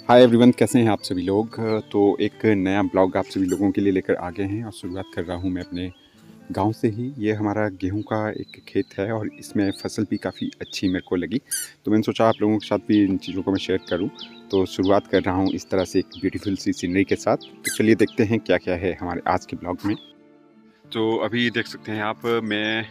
Hi everyone, कैसे हैं आप सभी लोग। तो एक नया ब्लॉग आप सभी लोगों के लिए लेकर आ गए हैं और शुरुआत कर रहा हूं मैं अपने गांव से ही। ये हमारा गेहूं का एक खेत है और इसमें फसल भी काफ़ी अच्छी मेरे को लगी, तो मैंने सोचा आप लोगों के साथ भी इन चीज़ों को मैं शेयर करूं। तो शुरुआत कर रहा हूं इस तरह से एक ब्यूटीफुल सी सीनरी के साथ। तो चलिए देखते हैं क्या क्या है हमारे आज के ब्लॉग में। तो अभी देख सकते हैं आप, मैं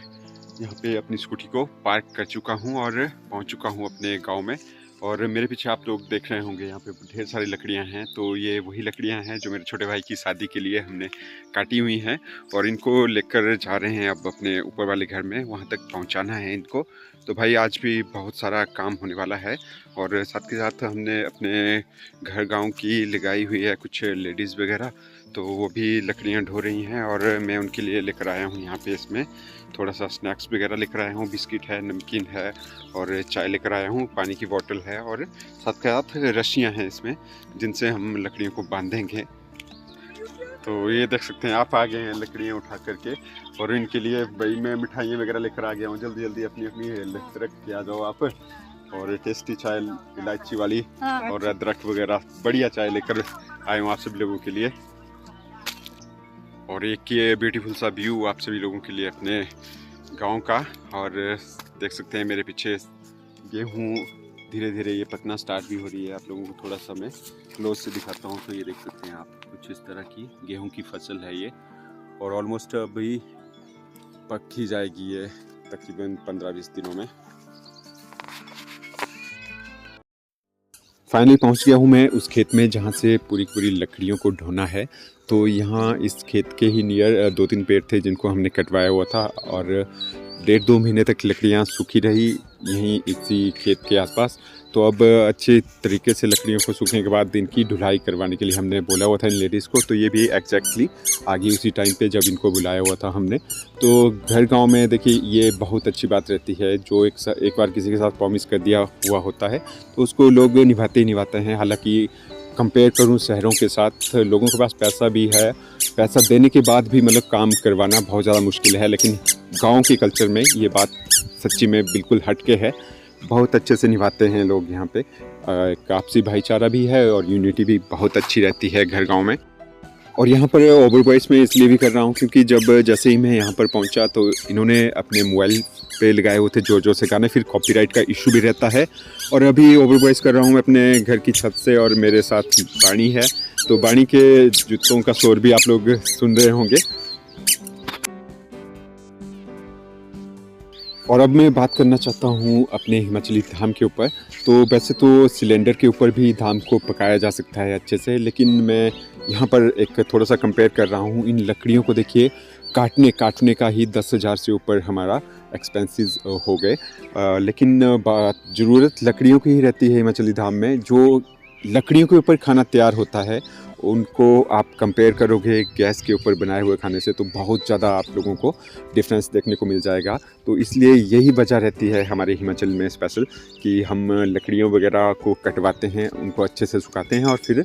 यहाँ पे अपनी स्कूटी को पार्क कर चुका हूँ और पहुँच चुका हूँ अपने गांव में। और मेरे पीछे आप लोग देख रहे होंगे यहाँ पे ढेर सारी लकड़ियाँ हैं। तो ये वही लकड़ियाँ हैं जो मेरे छोटे भाई की शादी के लिए हमने काटी हुई हैं और इनको लेकर जा रहे हैं अब अपने ऊपर वाले घर में, वहाँ तक पहुँचाना है इनको। तो भाई आज भी बहुत सारा काम होने वाला है और साथ के साथ हमने अपने घर गाँव की लगाई हुई है कुछ लेडीज़ वगैरह, तो वो भी लकड़ियाँ ढो रही हैं और मैं उनके लिए लेकर आया हूँ यहाँ पे इसमें थोड़ा सा स्नैक्स वगैरह लेकर आया हूँ। बिस्किट है, नमकीन है और चाय लेकर आया हूँ, पानी की बोतल है और साथ के साथ रस्सियाँ हैं इसमें जिनसे हम लकड़ियों को बांधेंगे। तो ये देख सकते हैं आप, आ गए हैं लकड़ियाँ उठा करके और इनके लिए भाई मैं मिठाइयाँ वगैरह लेकर आ गया हूँ। जल्दी जल्दी अपनी अपनी रख के आ जाओ आप। और टेस्टी चाय इलायची वाली और अदरक वगैरह बढ़िया चाय लेकर आए हूँ आप सभी लोगों के लिए। और एक ये ब्यूटीफुल सा व्यू आप सभी लोगों के लिए अपने गांव का। और देख सकते हैं मेरे पीछे गेहूं धीरे धीरे ये पकना स्टार्ट भी हो रही है। आप लोगों को थोड़ा सा मैं क्लोज से दिखाता हूं। तो ये देख सकते हैं आप, कुछ इस तरह की गेहूं की फसल है ये और ऑलमोस्ट अभी पक ही जाएगी ये तकरीबन 15-20 दिनों में। फाइनली पहुंच गया हूं मैं उस खेत में जहां से पूरी पूरी लकड़ियों को ढोना है। तो यहाँ इस खेत के ही नियर 2-3 पेड़ थे जिनको हमने कटवाया हुआ था और 1.5-2 महीने तक लकड़ियाँ सूखी रही यहीं इसी खेत के आसपास। तो अब अच्छे तरीके से लकड़ियों को सूखने के बाद इनकी ढुलाई करवाने के लिए हमने बोला हुआ था इन लेडीज़ को। तो ये भी एग्जैक्टली आ गई उसी टाइम पे जब इनको बुलाया हुआ था हमने। तो घर गांव में देखिए ये बहुत अच्छी बात रहती है, जो एक बार किसी के साथ प्रॉमिस कर दिया हुआ होता है तो उसको लोग निभाते ही निभाते हैं। हालांकि कंपेयर करूं शहरों के साथ, लोगों के पास पैसा भी है, पैसा देने के बाद भी मतलब काम करवाना बहुत ज़्यादा मुश्किल है, लेकिन गांव के कल्चर में ये बात सच्ची में बिल्कुल हटके है। बहुत अच्छे से निभाते हैं लोग यहाँ पे। एक आपसी भाईचारा भी है और यूनिटी भी बहुत अच्छी रहती है घर गांव में। और यहाँ पर ओवर वॉइस में इसलिए भी कर रहा हूँ क्योंकि जब जैसे ही मैं यहाँ पर पहुँचा तो इन्होंने अपने मोबाइल पे लगाए हुए थे जोर जोर से गाने, फिर कॉपीराइट का इशू भी रहता है। और अभी ओवर वॉइस कर रहा हूँ मैं अपने घर की छत से और मेरे साथ बाणी है, तो बाणी के जूतों का शोर भी आप लोग सुन रहे होंगे। और अब मैं बात करना चाहता हूँ अपने हिमाचली धाम के ऊपर। तो वैसे तो सिलेंडर के ऊपर भी धाम को पकाया जा सकता है अच्छे से, लेकिन मैं यहाँ पर एक थोड़ा सा कंपेयर कर रहा हूँ। इन लकड़ियों को देखिए, काटने का ही 10,000 से ऊपर हमारा एक्सपेंसेस हो गए। लेकिन बात ज़रूरत लकड़ियों की ही रहती है हिमाचली धाम में। जो लकड़ियों के ऊपर खाना तैयार होता है उनको आप कंपेयर करोगे गैस के ऊपर बनाए हुए खाने से तो बहुत ज़्यादा आप लोगों को डिफरेंस देखने को मिल जाएगा। तो इसलिए यही वजह रहती है हमारे हिमाचल में स्पेशल कि हम लकड़ियों वगैरह को कटवाते हैं, उनको अच्छे से सुखाते हैं और फिर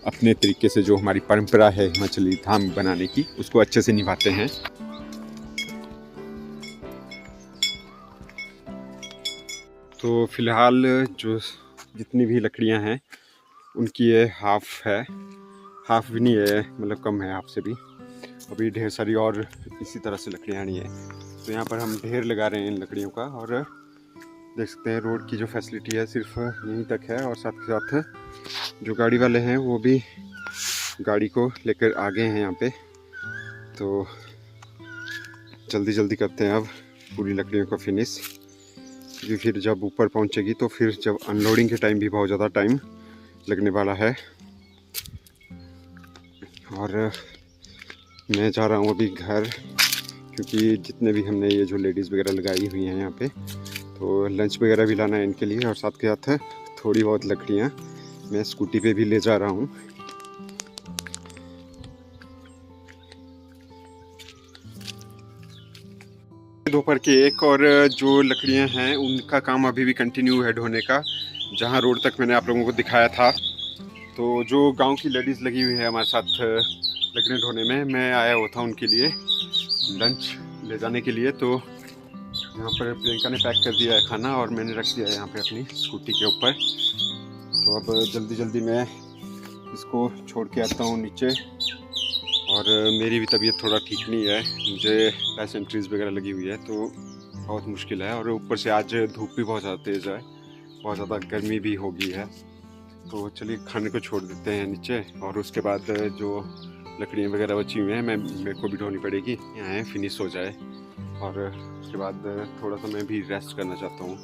अपने तरीके से जो हमारी परंपरा है हिमाचली धाम बनाने की उसको अच्छे से निभाते हैं। तो फिलहाल जो जितनी भी लकड़ियां हैं उनकी ये हाफ है, हाफ भी नहीं है, मतलब कम है हाफ से भी। अभी ढेर सारी और इसी तरह से लकड़ियाँ आनी है। तो यहाँ पर हम ढेर लगा रहे हैं इन लकड़ियों का और देख सकते हैं रोड की जो फैसिलिटी है सिर्फ यहीं तक है। और साथ के साथ जो गाड़ी वाले हैं वो भी गाड़ी को लेकर आ गए हैं यहाँ पे। तो जल्दी जल्दी करते हैं अब पूरी लकड़ियों को फिनिश, क्योंकि फिर जब ऊपर पहुँचेगी तो फिर जब अनलोडिंग के टाइम भी बहुत ज़्यादा टाइम लगने वाला है। और मैं जा रहा हूँ अभी घर, क्योंकि जितने भी हमने ये जो लेडीज़ वगैरह लगाई हुई हैं यहाँ पे, तो लंच वगैरह भी लाना है इनके लिए। और साथ के साथ थोड़ी बहुत लकड़ियाँ मैं स्कूटी पे भी ले जा रहा हूँ। दोपहर के 1 और जो लकड़ियाँ हैं उनका काम अभी भी कंटिन्यू है ढोने का, जहाँ रोड तक मैंने आप लोगों को दिखाया था। तो जो गांव की लेडीज़ लगी हुई है हमारे साथ लकड़ियाँ ढोने में, मैं आया हुआ था उनके लिए लंच ले जाने के लिए। तो यहाँ पर प्रियंका ने पैक कर दिया है खाना और मैंने रख दिया है यहाँ पे अपनी स्कूटी के ऊपर। तो अब जल्दी जल्दी मैं इसको छोड़ के आता हूँ नीचे। और मेरी भी तबीयत थोड़ा ठीक नहीं है, मुझे पैसेंट्रीज वगैरह लगी हुई है तो बहुत मुश्किल है। और ऊपर से आज धूप भी बहुत ज़्यादा तेज़ है, बहुत ज़्यादा गर्मी भी हो गई है। तो चलिए खाने को छोड़ देते हैं नीचे, और उसके बाद जो लकड़ियाँ वगैरह बची हुई हैं मेरे को भी ढोनी पड़ेगी, यहाँ फिनिश हो जाए। और उसके बाद थोड़ा सा मैं भी रेस्ट करना चाहता हूँ।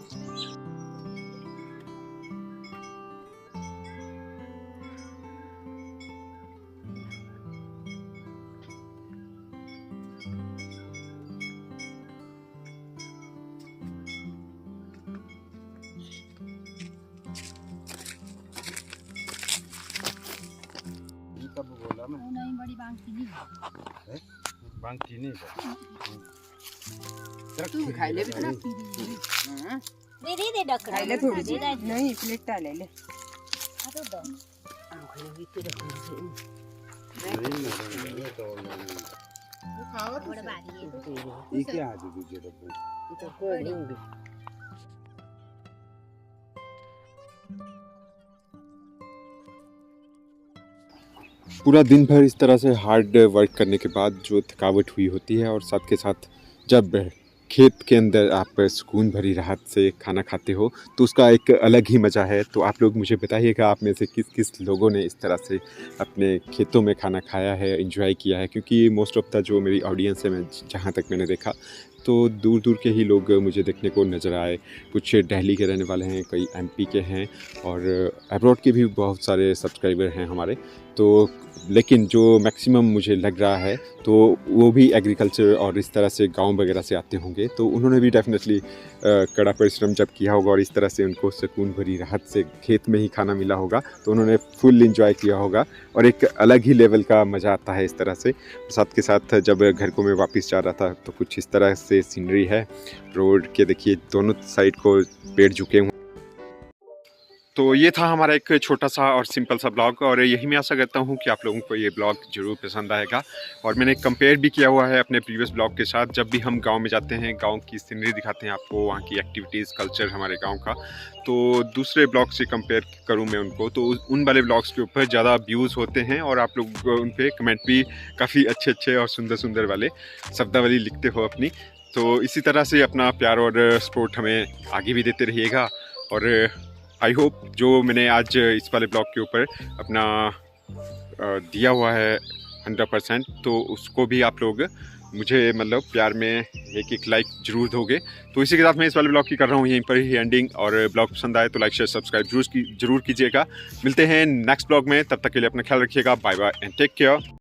कब बोला मैं? नहीं बड़ी बांकी नहीं है। बांकी नहीं तू खाई ले भी ना। हां दे दे डक खाई ले थोड़ी सी, नहीं प्लेट ले ले। आ तो दो खाई ले तो रख नहीं तो वो खाओ बड़ा बारी है। ये क्या है दूसरे डब्बे? ये तो कोई नहीं। पूरा दिन भर इस तरह से हार्ड वर्क करने के बाद जो थकावट हुई होती है, और साथ के साथ जब खेत के अंदर आप सुकून भरी राहत से खाना खाते हो तो उसका एक अलग ही मज़ा है। तो आप लोग मुझे बताइएगा आप में से किस किस लोगों ने इस तरह से अपने खेतों में खाना खाया है, एंजॉय किया है। क्योंकि मोस्ट ऑफ द जो मेरी ऑडियंस है, मैं जहाँ तक मैंने देखा तो दूर दूर के ही लोग मुझे देखने को नज़र आए। कुछ दिल्ली के रहने वाले हैं, कई एमपी के हैं, और अब्रॉड के भी बहुत सारे सब्सक्राइबर हैं हमारे। तो लेकिन जो मैक्सिमम मुझे लग रहा है तो वो भी एग्रीकल्चर और इस तरह से गांव वगैरह से आते होंगे। तो उन्होंने भी डेफिनेटली कड़ा परिश्रम जब किया होगा और इस तरह से उनको सुकून भरी राहत से खेत में ही खाना मिला होगा तो उन्होंने फुल इंजॉय किया होगा, और एक अलग ही लेवल का मज़ा आता है इस तरह से। साथ के साथ जब घर को मैं वापस जा रहा था तो कुछ इस तरह से सीनरी है, रोड के देखिए दोनों साइड को पेड़ झुके हुए। तो ये था हमारा एक छोटा सा और सिंपल सा ब्लॉग, और यही मैं आशा करता हूँ कि आप लोगों को ये ब्लॉग ज़रूर पसंद आएगा। और मैंने कंपेयर भी किया हुआ है अपने प्रीवियस ब्लॉग के साथ। जब भी हम गांव में जाते हैं, गांव की सीनरी दिखाते हैं आपको, वहाँ की एक्टिविटीज़, कल्चर हमारे गांव का, तो दूसरे ब्लॉग से कंपेयर करूँ मैं उनको तो उन वाले ब्लॉग्स के ऊपर ज़्यादा व्यूज़ होते हैं, और आप लोग उन पर कमेंट भी काफ़ी अच्छे अच्छे और सुंदर सुंदर वाले शब्दावली लिखते हो अपनी। तो इसी तरह से अपना प्यार और सपोर्ट हमें आगे भी देते रहिएगा। और आई होप जो मैंने आज इस वाले ब्लॉग के ऊपर अपना दिया हुआ है 100%, तो उसको भी आप लोग मुझे मतलब प्यार में एक लाइक ज़रूर दोगे। तो इसी के साथ मैं इस वाले ब्लॉग की कर रहा हूँ यहीं पर ही एंडिंग। और ब्लॉग पसंद आए तो लाइक शेयर सब्सक्राइब जरूर कीजिएगा। मिलते हैं नेक्स्ट ब्लॉग में, तब तक के लिए अपना ख्याल रखिएगा। Bye bye and take care.